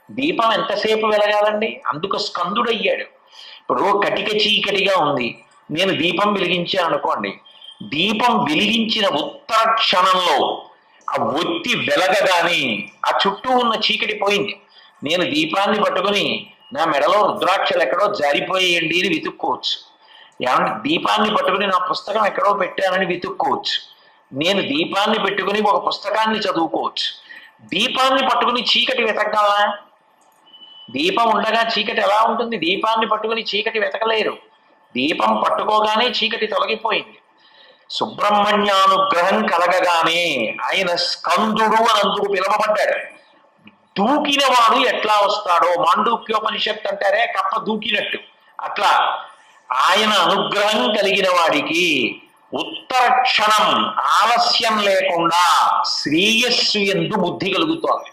దీపం ఎంతసేపు వెలగాలండి? అందుకు స్కందుడయ్యాడు. ఇప్పుడు కటిక చీకటిగా ఉంది, నేను దీపం వెలిగించాను అనుకోండి, దీపం వెలిగించిన ఉత్తర క్షణంలో ఆ ఒత్తి వెలగగానే ఆ చుట్టూ ఉన్న చీకటి పోయింది. నేను దీపాన్ని పట్టుకుని నా మెడలో రుద్రాక్షలు ఎక్కడో జారిపోయేయండి అని వెతుక్కోవచ్చు. ఏమంటే దీపాన్ని పట్టుకుని నా పుస్తకం ఎక్కడో పెట్టానని వెతుక్కోవచ్చు. నేను దీపాన్ని పెట్టుకుని ఒక పుస్తకాన్ని చదువుకోవచ్చు. దీపాన్ని పట్టుకుని చీకటి వెతకగలనా? దీపం ఉండగా చీకటి ఎలా ఉంటుంది? దీపాన్ని పట్టుకుని చీకటి వెతకలేరు. దీపం పట్టుకోగానే చీకటి తొలగిపోయింది. సుబ్రహ్మణ్యానుగ్రహం కలగగానే ఆయన స్కందుడు అని అందుకు పిలువబడ్డాడు. దూకిన వాడు ఎట్లా వస్తాడో, మాండూక్యోపనిషత్తు అంటారే కప్ప దూకినట్టు, అట్లా ఆయన అనుగ్రహం కలిగిన వాడికి ఉత్తర క్షణం ఆలస్యం లేకుండా శ్రేయస్సు యందు బుద్ధి కలుగుతోంది.